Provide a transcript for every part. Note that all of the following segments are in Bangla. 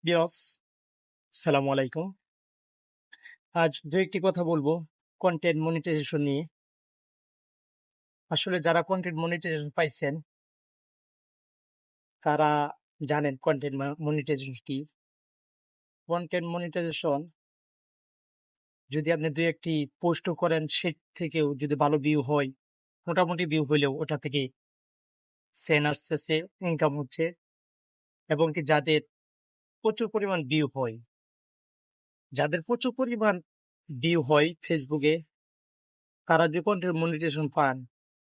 বিয়স, সালামু আলাইকুম। আজ দু একটি কথা বলবো কন্টেন্ট মনিটাইজেশন নিয়ে। আসলে যারা কন্টেন্ট মনিটাইজেশন পাইছেন তারা জানেন কন্টেন্ট মনিটাইজেশন কি। কন্টেন্ট মনিটাইজেশন যদি আপনি দুই একটি পোস্টও করেন সে থেকেও যদি ভালো ভিউ হয়, মোটামুটি ভিউ হইলেও ওটা থেকে সেন আসতেছে, ইনকাম হচ্ছে। এবং কি প্রচুর পরিমাণ ভিউ হয় যাদের প্রচুর পরিমাণ ভিউ হয় ফেসবুকে, তারা যদি কন্টেন্ট মনিটাইজেশন পান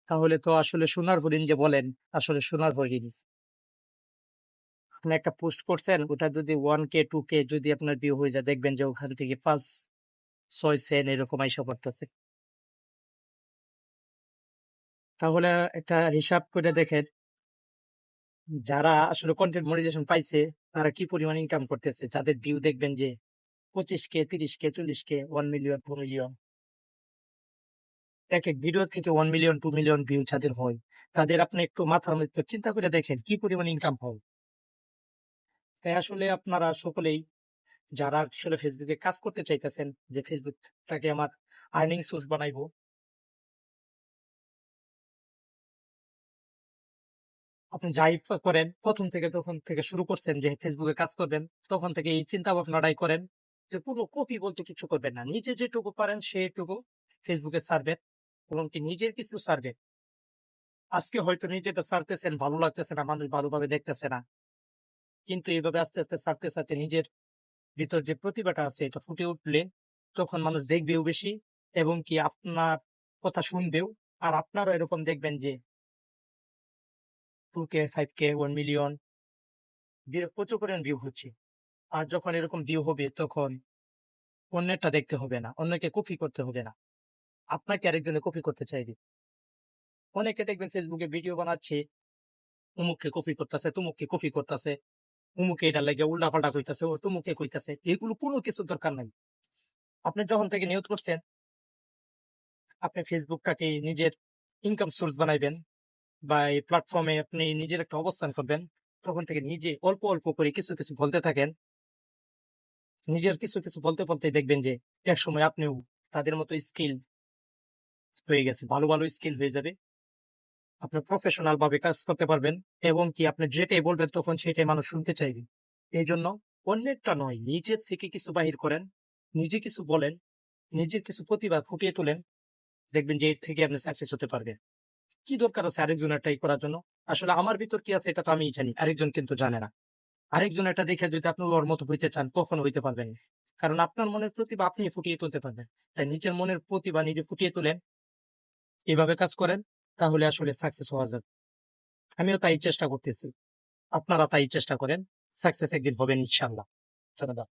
তাহলে তো আসলে সোনার হরিণ যে বলেন, আসলে সোনার হরিণ। আপনি একটা পোস্ট করছেন, ওটা যদি 1K 2K যদি আপনার ভিউ হয়ে যায়, দেখবেন যে ওখান থেকে 5 6 সেন্ট এরকম আইসা পড়তেছে। তাহলে একটা হিসাব করে দেখেন, যারা আসলে কন্টেন্ট মনিটাইজেশন পাইছে তারা কি পরিমাণ ইনকাম করতেছে। যাদের ভিউ দেখবেন যে 25K 30K 40K 1 million 2 million, এক এক ভিডিও থেকে 1 মিলিয়ন 2 মিলিয়ন ভিউ যাদের হয়, তাদের আপনি একটু মাথার মধ্যে চিন্তা করে দেখেন কি পরিমাণ ইনকাম হয়। তাই আসলে আপনারা সকলেই যারা আসলে ফেসবুকে কাজ করতে চাইতেছেন, যে ফেসবুকটাকে আমার আর্নিং সোর্স বানাইবো, আপনি যাই করেন প্রথম থেকে তখন থেকে শুরু করছেন যে ফেসবুকে কাজ করবেন, তখন থেকে এই চিন্তা ভাবনাটাই করেন যে কোনো কপি বলতে কিছু করবেন না, নিজে যেটুকু পারেন সেটুকু ফেসবুকে ছাড়বেন এবং কি নিজের কিছু ছাড়বেন। আজকে হয়তো নিজেটা ছাড়তেছেন, ভালো লাগতেছে না, মানুষ ভালোভাবে দেখতেছে না, কিন্তু এইভাবে আস্তে আস্তে ছাড়তে ছাড়তে নিজের ভিতর যে প্রতিভাটা আছে এটা ফুটে উঠলে তখন মানুষ দেখবেও বেশি এবং কি আপনার কথা শুনবেও। আর আপনারও এরকম দেখবেন যে 2K 5K 1 মিলিয়ন প্রচুর পরিমাণ ভিউ হচ্ছে। আর যখন এরকম ভিউ হবে তখন অন্যেরটা দেখতে হবে না, অন্যকে কপি করতে হবে না, আপনাকে আরেকজনে কপি করতে চাইবে। অনেকে দেখবেন ফেসবুকে ভিডিও বানাচ্ছে, অমুককে কপি করতেছে, তুমুককে কপি করতেছে, অমুকে এটা লাগে উল্টা পাল্টা কইতাছে, ও তুমুকে কইতাছে। এগুলো কোনো কিছু দরকার নাই। আপনি যখন থেকে নিয়ত করছেন আপনি ফেসবুকটাকে নিজের ইনকাম সোর্স বানাইবেন বা এই প্ল্যাটফর্মে আপনি নিজের একটা অবস্থান করবেন, তখন থেকে নিজে অল্প অল্প করে কিছু কিছু বলতে থাকেন। নিজের কিছু কিছু বলতে বলতে দেখবেন যে এক সময় আপনিও তাদের মতো স্কিল হয়ে গেছে, ভালো ভালো স্কিল হয়ে যাবে। আপনি প্রফেশনাল ভাবে কাজ করতে পারবেন এবং কি আপনি যেটাই বলবেন তখন সেটাই মানুষ শুনতে চাইবে। এই জন্য অন্যেরটা নয়, নিজের থেকে কিছু বাহির করেন, নিজে কিছু বলেন, নিজের কিছু প্রতিভা ফুটিয়ে তোলেন, দেখবেন যে এর থেকে আপনি সাকসেস হতে পারবেন। কি দরকার আছে আরেকজনেরটাই করার জন্য? আসলে আমার ভিতর কি আছে এটা তো আমিই জানি, আরেকজন কিন্তু জানে না। আরেকজন এটা দেখে যদি আপনি ওর মতো হইতে চান, কখনো হইতে পারবেন না। কারণ আপনার মনের প্রতিভা আপনি ফুটিয়ে তুলতে পারবেন। তাই নিজের মনের প্রতিভা নিজে ফুটিয়ে তোলেন, এভাবে কাজ করেন, তাহলে আসলে সাকসেস হওয়া যাবে। আমিও তাই চেষ্টা করতেছি, আপনারা তাই চেষ্টা করেন, সাকসেস একদিন হবেন ইনশাল্লাহ। ধন্যবাদ।